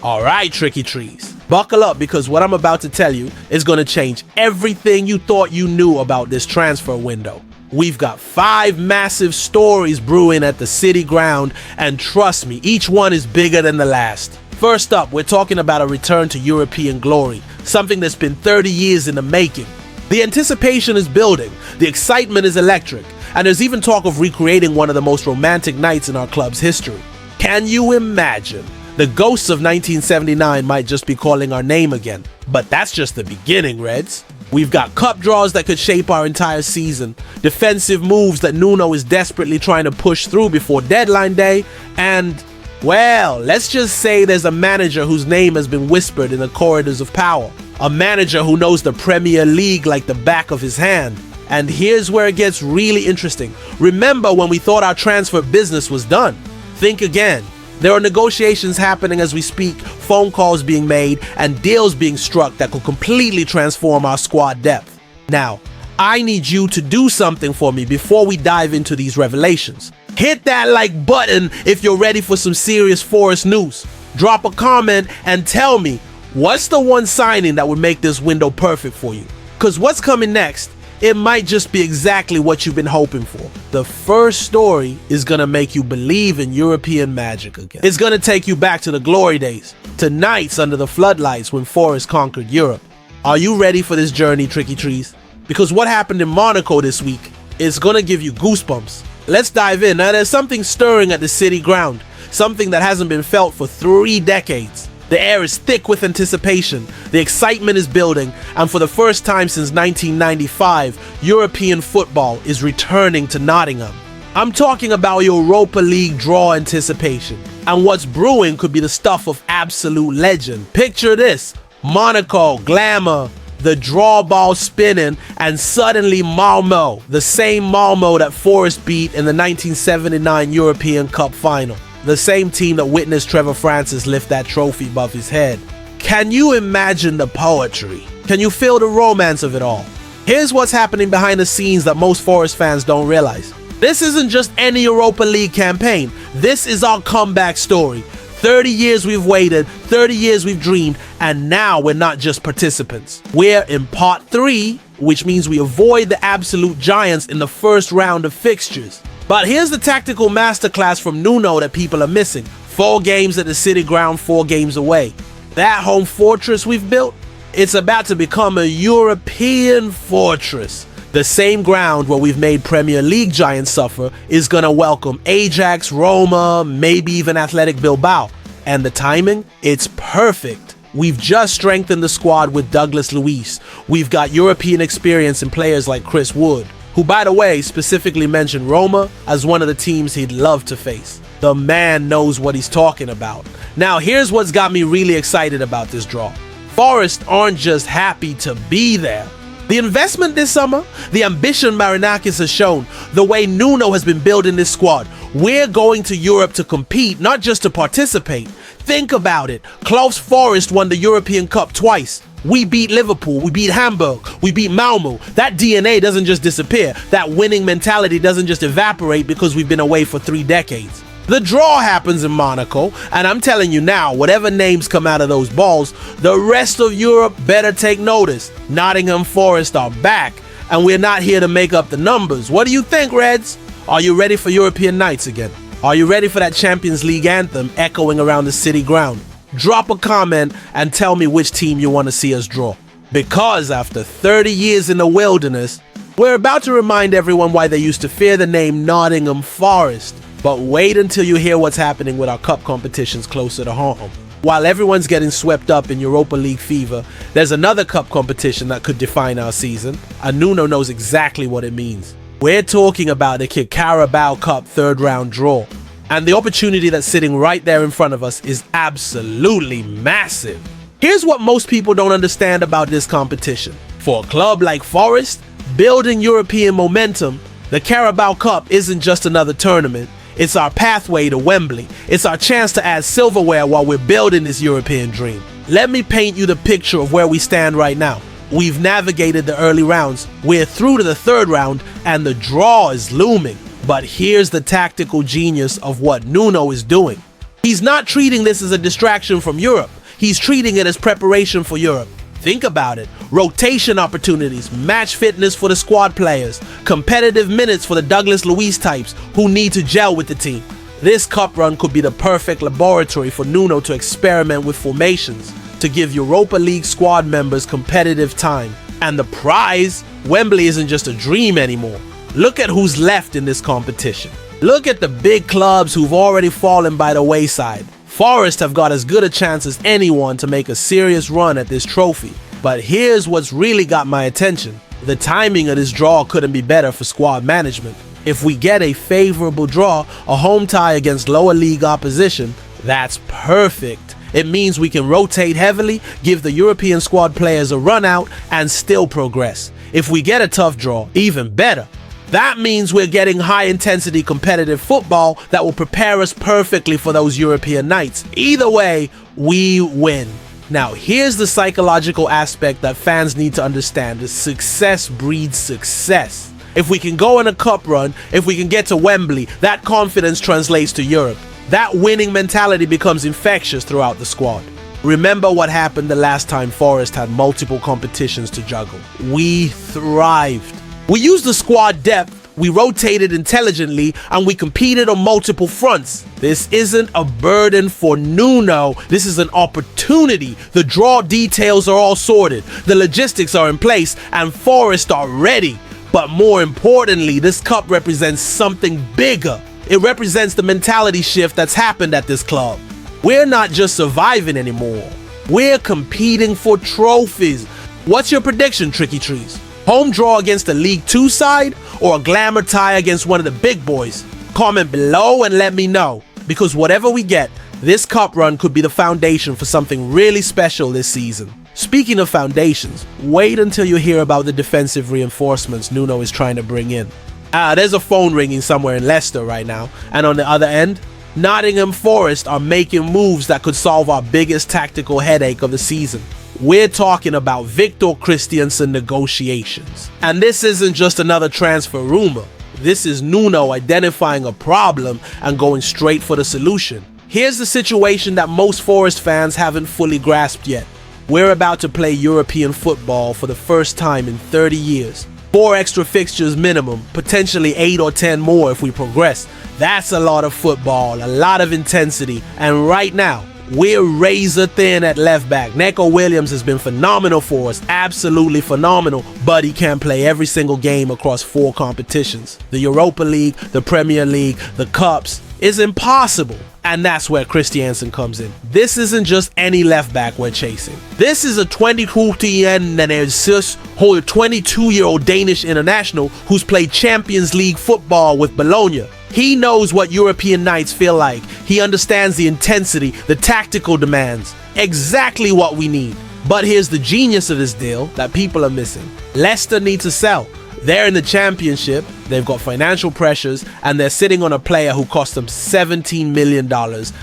Alright, Tricky Trees, buckle up because what I'm about to tell you is going to change everything you thought you knew about this transfer window. We've got 5 massive stories brewing at the City ground, and trust me, each one is bigger than the last. First up, we're talking about a return to European glory, something that's been 30 years in the making. The anticipation is building, the excitement is electric, and there's even talk of recreating one of the most romantic nights in our club's history. Can you imagine? The ghosts of 1979 might just be calling our name again. But that's just the beginning, Reds. We've got cup draws that could shape our entire season, defensive moves that Nuno is desperately trying to push through before deadline day, and, well, let's just say there's a manager whose name has been whispered in the corridors of power. A manager who knows the Premier League like the back of his hand. And here's where it gets really interesting. Remember when we thought our transfer business was done? Think again. There are negotiations happening as we speak, phone calls being made, and deals being struck that could completely transform our squad depth. Now, I need you to do something for me before we dive into these revelations. Hit that like button if you're ready for some serious Forest news. Drop a comment and tell me, what's the one signing that would make this window perfect for you? Because what's coming next, it might just be exactly what you've been hoping for. The first story is gonna make you believe in European magic again. It's gonna take you back to the glory days, to nights under the floodlights when Forest conquered Europe. Are you ready for this journey, Tricky Trees? Because what happened in Monaco this week is gonna give you goosebumps. Let's dive in. Now, there's something stirring at the City ground, something that hasn't been felt for 3 decades. The air is thick with anticipation, the excitement is building, and for the first time since 1995, European football is returning to Nottingham. I'm talking about Europa League draw anticipation, and what's brewing could be the stuff of absolute legend. Picture this: Monaco, glamour, the draw ball spinning, and suddenly Malmo, the same Malmo that Forest beat in the 1979 European Cup final. The same team that witnessed Trevor Francis lift that trophy above his head. Can you imagine the poetry? Can you feel the romance of it all? Here's what's happening behind the scenes that most Forest fans don't realize. This isn't just any Europa League campaign. This is our comeback story. 30 years we've waited, 30 years we've dreamed, and now we're not just participants. We're in part 3, which means we avoid the absolute giants in the first round of fixtures. But here's the tactical masterclass from Nuno that people are missing. 4 games at the City ground, 4 games away. That home fortress we've built, it's about to become a European fortress. The same ground where we've made Premier League giants suffer is gonna welcome Ajax, Roma, maybe even Athletic Bilbao. And the timing? It's perfect. We've just strengthened the squad with Douglas Luiz. We've got European experience in players like Chris Wood, who, by the way, specifically mentioned Roma as one of the teams he'd love to face. The man knows what he's talking about. Now, here's what's got me really excited about this draw. Forest aren't just happy to be there. The investment this summer, the ambition Marinakis has shown, the way Nuno has been building this squad. We're going to Europe to compete, not just to participate. Think about it. Clough's Forest won the European Cup twice. We beat Liverpool, we beat Hamburg, we beat Malmo. That DNA doesn't just disappear. That winning mentality doesn't just evaporate because we've been away for 3 decades. The draw happens in Monaco, and I'm telling you now, whatever names come out of those balls, the rest of Europe better take notice. Nottingham Forest are back, and we're not here to make up the numbers. What do you think, Reds? Are you ready for European nights again? Are you ready for that Champions League anthem echoing around the City ground? Drop a comment and tell me which team you want to see us draw. Because after 30 years in the wilderness, we're about to remind everyone why they used to fear the name Nottingham Forest. But wait until you hear what's happening with our cup competitions closer to home. While everyone's getting swept up in Europa League fever, there's another cup competition that could define our season, and Nuno knows exactly what it means. We're talking about the Carabao Cup 3rd round draw. And the opportunity that's sitting right there in front of us is absolutely massive. Here's what most people don't understand about this competition. For a club like Forest, building European momentum, the Carabao Cup isn't just another tournament. It's our pathway to Wembley. It's our chance to add silverware while we're building this European dream. Let me paint you the picture of where we stand right now. We've navigated the early rounds, we're through to the 3rd round, and the draw is looming. But here's the tactical genius of what Nuno is doing. He's not treating this as a distraction from Europe. He's treating it as preparation for Europe. Think about it. Rotation opportunities, match fitness for the squad players, competitive minutes for the Douglas Luiz types who need to gel with the team. This cup run could be the perfect laboratory for Nuno to experiment with formations, to give Europa League squad members competitive time. And the prize, Wembley isn't just a dream anymore. Look at who's left in this competition. Look at the big clubs who've already fallen by the wayside. Forest have got as good a chance as anyone to make a serious run at this trophy. But here's what's really got my attention. The timing of this draw couldn't be better for squad management. If we get a favorable draw, a home tie against lower league opposition, that's perfect. It means we can rotate heavily, give the European squad players a run out, and still progress. If we get a tough draw, even better. That means we're getting high-intensity competitive football that will prepare us perfectly for those European nights. Either way, we win. Now, here's the psychological aspect that fans need to understand. Is success breeds success. If we can go on a cup run, if we can get to Wembley, that confidence translates to Europe. That winning mentality becomes infectious throughout the squad. Remember what happened the last time Forest had multiple competitions to juggle. We thrived. We used the squad depth, we rotated intelligently, and we competed on multiple fronts. This isn't a burden for Nuno, this is an opportunity. The draw details are all sorted, the logistics are in place, and Forest are ready. But more importantly, this cup represents something bigger. It represents the mentality shift that's happened at this club. We're not just surviving anymore, we're competing for trophies. What's your prediction, Tricky Trees? Home draw against the League 2 side or a glamour tie against one of the big boys? Comment below and let me know, because whatever we get, this cup run could be the foundation for something really special this season. Speaking of foundations, wait until you hear about the defensive reinforcements Nuno is trying to bring in. There's a phone ringing somewhere in Leicester right now, and on the other end, Nottingham Forest are making moves that could solve our biggest tactical headache of the season. We're talking about Victor Christiansen negotiations. And this isn't just another transfer rumor. This is Nuno identifying a problem and going straight for the solution. Here's the situation that most Forest fans haven't fully grasped yet. We're about to play European football for the first time in 30 years. 4 extra fixtures minimum, potentially 8 or 10 more if we progress. That's a lot of football, a lot of intensity, and right now, we're razor thin at left back. Neco Williams has been phenomenal for us, absolutely phenomenal, but he can't play every single game across 4 competitions. The Europa League, the Premier League, the Cups is impossible. And that's where Christiansen comes in. This isn't just any left back we're chasing. This is a 22-year-old Danish international who's played Champions League football with Bologna. He knows what European nights feel like. He understands the intensity, the tactical demands. Exactly what we need. But here's the genius of this deal that people are missing. Leicester need to sell. They're in the championship, they've got financial pressures, and they're sitting on a player who cost them $17 million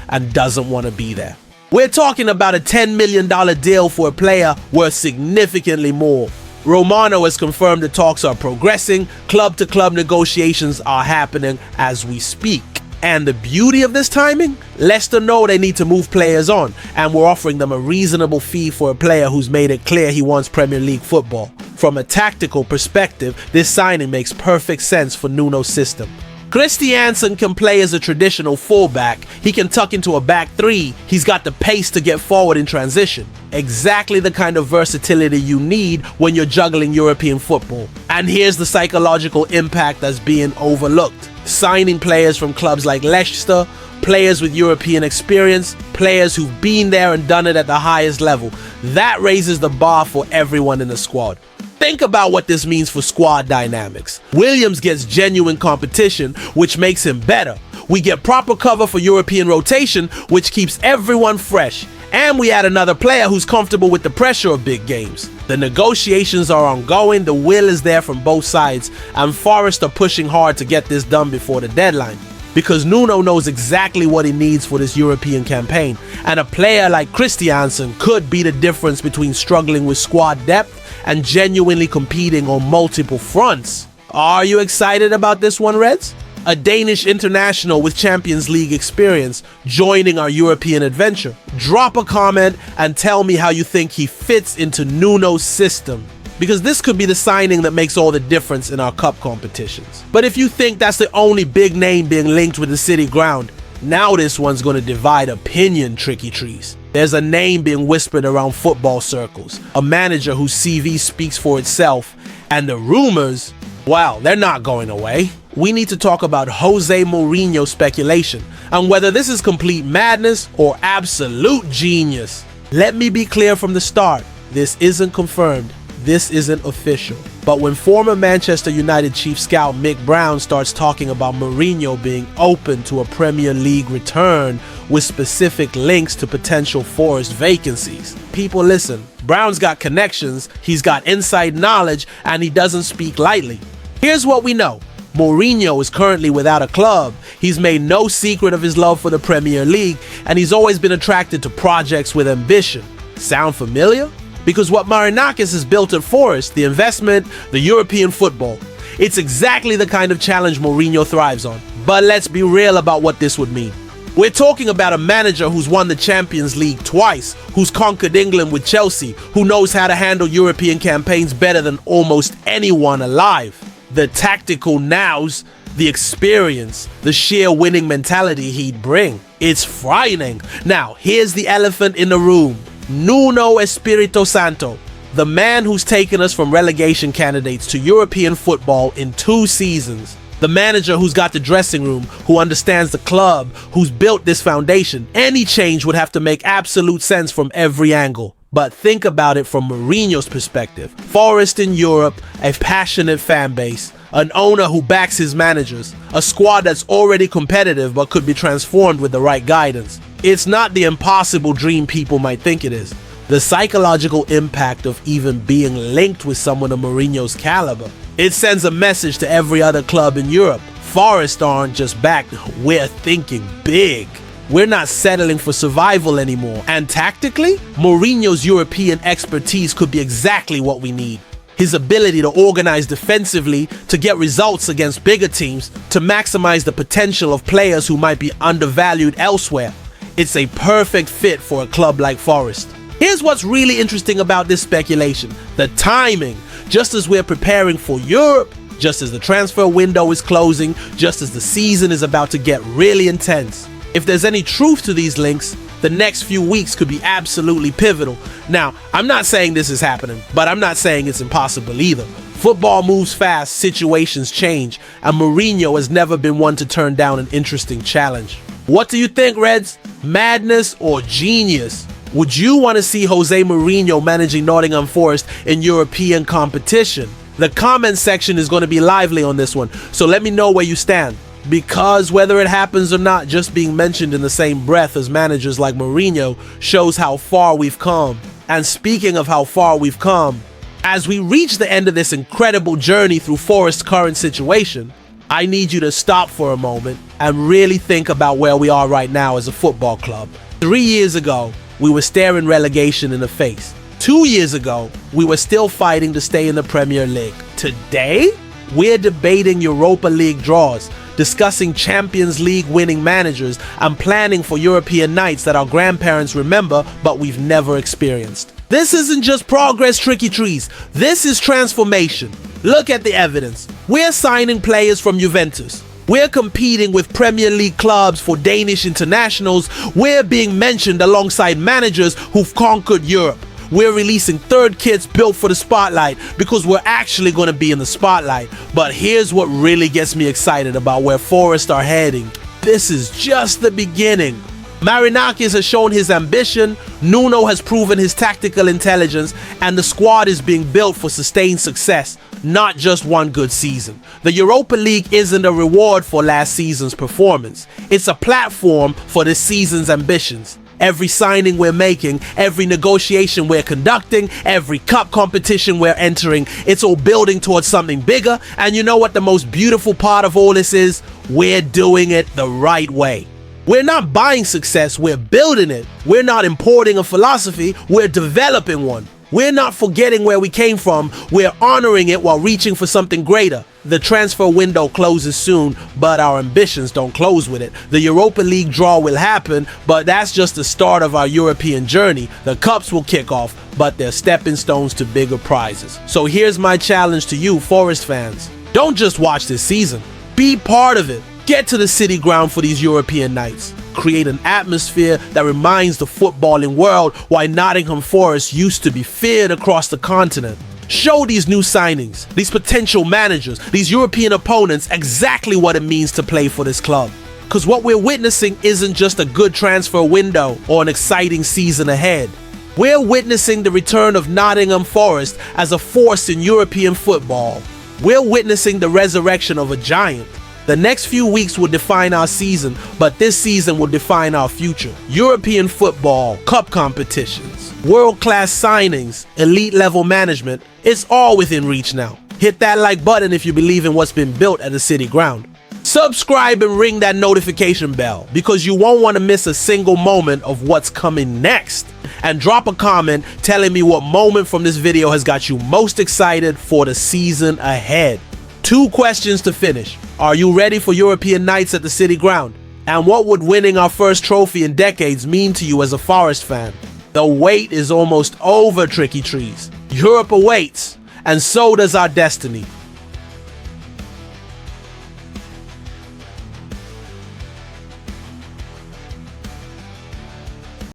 and doesn't want to be there. We're talking about a $10 million deal for a player worth significantly more. Romano has confirmed the talks are progressing, club-to-club negotiations are happening as we speak. And the beauty of this timing? Leicester know they need to move players on, and we're offering them a reasonable fee for a player who's made it clear he wants Premier League football. From a tactical perspective, this signing makes perfect sense for Nuno's system. Christiansen can play as a traditional fullback, he can tuck into a back 3, he's got the pace to get forward in transition. Exactly the kind of versatility you need when you're juggling European football. And here's the psychological impact that's being overlooked. Signing players from clubs like Leicester, players with European experience, players who've been there and done it at the highest level. That raises the bar for everyone in the squad. Think about what this means for squad dynamics. Williams gets genuine competition, which makes him better. We get proper cover for European rotation, which keeps everyone fresh. And we add another player who's comfortable with the pressure of big games. The negotiations are ongoing, the will is there from both sides, and Forest are pushing hard to get this done before the deadline. Because Nuno knows exactly what he needs for this European campaign, and a player like Christiansen could be the difference between struggling with squad depth and genuinely competing on multiple fronts. Are you excited about this one, Reds? a Danish international with Champions League experience joining our European adventure? Drop a comment and tell me how you think he fits into Nuno's system, because this could be the signing that makes all the difference in our cup competitions. But if you think that's the only big name being linked with the City ground, now this one's going to divide opinion, Tricky Trees. There's a name being whispered around football circles, a manager whose CV speaks for itself, and the rumors, well, they're not going away. We need to talk about Jose Mourinho speculation and whether this is complete madness or absolute genius. Let me be clear from the start, this isn't confirmed. This isn't official. But when former Manchester United chief scout Mick Brown starts talking about Mourinho being open to a Premier League return with specific links to potential Forest vacancies, people listen. Brown's got connections, he's got inside knowledge, and he doesn't speak lightly. Here's what we know. Mourinho is currently without a club. He's made no secret of his love for the Premier League, and he's always been attracted to projects with ambition. Sound familiar? Because what Marinakis has built at Forest, the investment, the European football, it's exactly the kind of challenge Mourinho thrives on. But let's be real about what this would mean. We're talking about a manager who's won the Champions League twice, who's conquered England with Chelsea, who knows how to handle European campaigns better than almost anyone alive. The tactical nows, the experience, the sheer winning mentality he'd bring. It's frightening. Now, here's the elephant in the room. Nuno Espirito Santo, the man who's taken us from relegation candidates to European football in 2 seasons. The manager who's got the dressing room, who understands the club, who's built this foundation. Any change would have to make absolute sense from every angle. But think about it from Mourinho's perspective. Forest in Europe, a passionate fan base, an owner who backs his managers, a squad that's already competitive but could be transformed with the right guidance. It's not the impossible dream people might think it is. The psychological impact of even being linked with someone of Mourinho's caliber. It sends a message to every other club in Europe. Forest aren't just back, we're thinking big. We're not settling for survival anymore. And tactically, Mourinho's European expertise could be exactly what we need. His ability to organize defensively, to get results against bigger teams, to maximize the potential of players who might be undervalued elsewhere. It's a perfect fit for a club like Forest. Here's what's really interesting about this speculation. The timing. Just as we're preparing for Europe, just as the transfer window is closing, just as the season is about to get really intense. If there's any truth to these links, the next few weeks could be absolutely pivotal. Now, I'm not saying this is happening, but I'm not saying it's impossible either. Football moves fast, situations change, and Mourinho has never been one to turn down an interesting challenge. What do you think, Reds? Madness or genius? Would you want to see Jose Mourinho managing Nottingham Forest in European competition? The comment section is going to be lively on this one, so let me know where you stand. Because whether it happens or not, just being mentioned in the same breath as managers like Mourinho shows how far we've come. And speaking of how far we've come, as we reach the end of this incredible journey through Forest's current situation, I need you to stop for a moment and really think about where we are right now as a football club. 3 years ago, we were staring relegation in the face. 2 years ago, we were still fighting to stay in the Premier League. Today, we're debating Europa League draws, discussing Champions League winning managers, and planning for European nights that our grandparents remember but we've never experienced. This isn't just progress, Tricky Trees. This is transformation. Look at the evidence. We're signing players from Juventus. We're competing with Premier League clubs for Danish internationals. We're being mentioned alongside managers who've conquered Europe. We're releasing third kits built for the spotlight because we're actually going to be in the spotlight. But here's what really gets me excited about where Forest are heading. This is just the beginning. Marinakis has shown his ambition, Nuno has proven his tactical intelligence, and the squad is being built for sustained success, not just one good season. The Europa League isn't a reward for last season's performance. It's a platform for this season's ambitions. Every signing we're making, every negotiation we're conducting, every cup competition we're entering, it's all building towards something bigger. And you know what the most beautiful part of all this is? We're doing it the right way. We're not buying success, we're building it. We're not importing a philosophy, we're developing one. We're not forgetting where we came from, we're honoring it while reaching for something greater. The transfer window closes soon, but our ambitions don't close with it. The Europa League draw will happen, but that's just the start of our European journey. The cups will kick off, but they're stepping stones to bigger prizes. So here's my challenge to you, Forest fans. Don't just watch this season. Be part of it. Get to the City Ground for these European nights. Create an atmosphere that reminds the footballing world why Nottingham Forest used to be feared across the continent. Show these new signings, these potential managers, these European opponents exactly what it means to play for this club. Because what we're witnessing isn't just a good transfer window or an exciting season ahead. We're witnessing the return of Nottingham Forest as a force in European football. We're witnessing the resurrection of a giant. The next few weeks will define our season, but this season will define our future. European football, cup competitions, world-class signings, elite-level management, it's all within reach now. Hit that like button if you believe in what's been built at the City Ground. Subscribe and ring that notification bell because you won't want to miss a single moment of what's coming next. And drop a comment telling me what moment from this video has got you most excited for the season ahead. 2 questions to finish. Are you ready for European nights at the City Ground? And what would winning our first trophy in decades mean to you as a Forest fan? The wait is almost over, Tricky Trees. Europe awaits, and so does our destiny.